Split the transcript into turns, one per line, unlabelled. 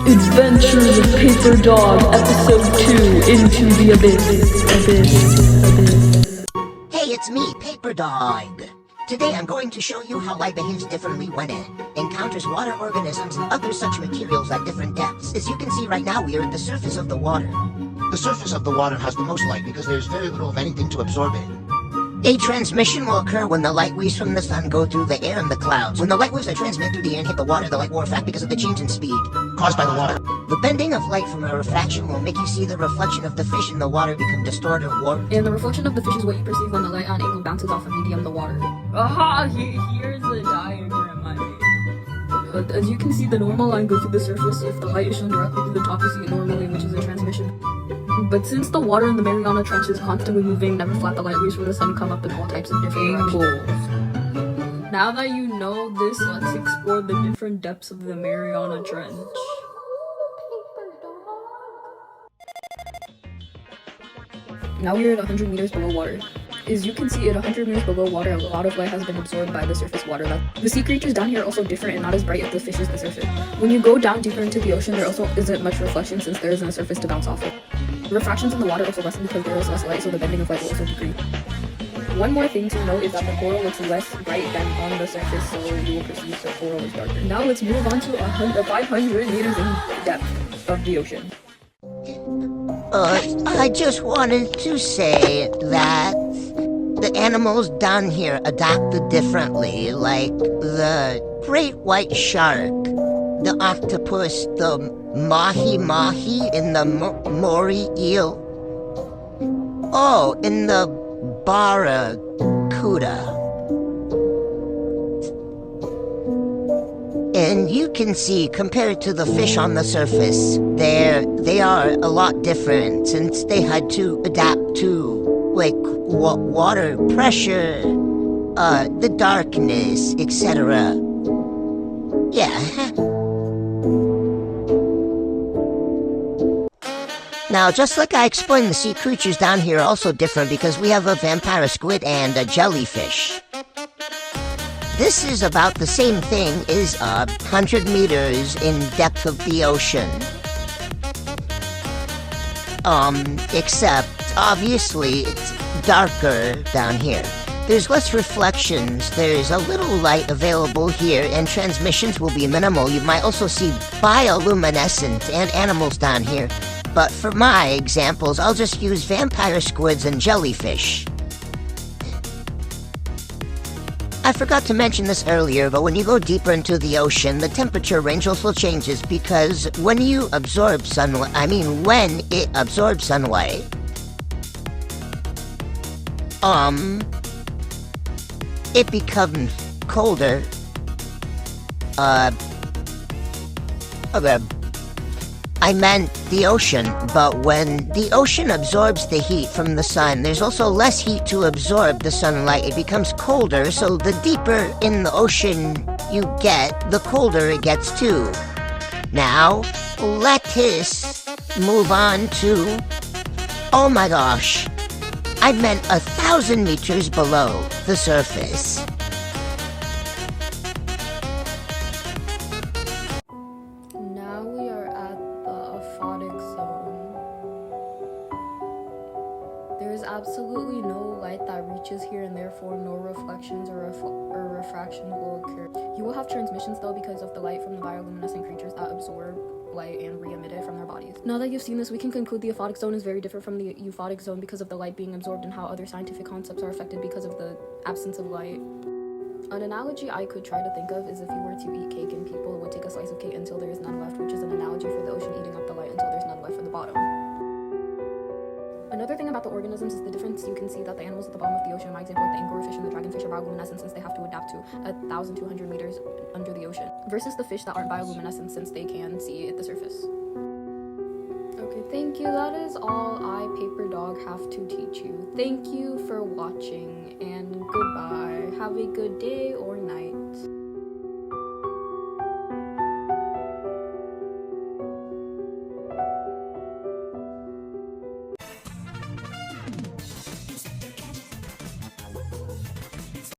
Adventures of Paper Dog, Episode 2, Into the Abyss.
Hey, it's me, Paper Dog. Today I'm going to show you how light behaves differently when it encounters water organisms and other such materials at different depths. As you can see right now, we are at the surface of the water.
The surface of the water has the most light because there's very little of anything to absorb it.
A transmission will occur when the light waves from the sun go through the air and the clouds. When the light waves that transmit through the air and hit the water, the light will refract because of the change in speed
Caused by the water.
The bending of light from a refraction will make you see the reflection of the fish in the water become distorted or warped.
And the reflection of the fish is what you perceive when the light on angle bounces off a medium, the water.
Aha, here's the diagram I made. As you can see, the normal line goes through the surface if the light is shown directly to the top, you see it normally, which is a transmission. But since the water in the Mariana Trench is constantly moving, never flat, the light waves from the sun come up in all types of different angles. Now that you know this, let's explore the different depths of the Mariana Trench.
Now we are at 100 meters below water. As you can see, at 100 meters below water, a lot of light has been absorbed by the surface water. The sea creatures down here are also different and not as bright as the fish as the surface. When you go down deeper into the ocean, there also isn't much reflection since there isn't a surface to bounce off of. The refractions in the water also lessen because there is less light, so the bending of light will also decrease. One more thing to note is that the coral looks less bright than on the surface, so you will perceive the coral is darker. Now let's move on to 500 meters in depth of the ocean.
I just wanted to say that the animals down here adapted differently, like the great white shark, the octopus, the mahi-mahi, and the mori eel. Oh, and the barracuda. And you can see, compared to the fish on the surface, they are a lot different since they had to adapt to, like, water pressure, the darkness, etc. Yeah. Now, just like I explained, the sea creatures down here are also different because we have a vampire squid and a jellyfish. This is about the same thing as 100 meters in depth of the ocean. Except, obviously, it's darker down here. There's less reflections, there's a little light available here, and transmissions will be minimal. You might also see bioluminescent and animals down here. But for my examples, I'll just use vampire squids and jellyfish. I forgot to mention this earlier, but when you go deeper into the ocean, the temperature range also changes because when you absorb sunlight, when it absorbs sunlight, it becomes colder. I meant the ocean, but when the ocean absorbs the heat from the sun, there's also less heat to absorb the sunlight. It becomes colder, so the deeper in the ocean you get, the colder it gets too. Now, let us move on to... Oh my gosh, I meant 1,000 meters below the surface.
There is absolutely no light that reaches here, and therefore no reflections or refractions will occur. You will have transmissions though because of the light from the bioluminescent creatures that absorb light and re-emit it from their bodies. Now that you've seen this, we can conclude the aphotic zone is very different from the euphotic zone because of the light being absorbed and how other scientific concepts are affected because of the absence of light. An analogy I could try to think of is if you were to eat cake and people would take a slice of cake until there is none left, which is an analogy for the ocean eating up the light until there's none left for the bottom. Another thing about the organisms is the difference. You can see that the animals at the bottom of the ocean, my example, like the anglerfish and the dragonfish, are bioluminescent since they have to adapt to 1,200 meters under the ocean, versus the fish that aren't bioluminescent since they can see at the surface. Okay, thank you. That is all I, Paper Dog, have to teach you. Thank you for watching, and goodbye. Have a good day or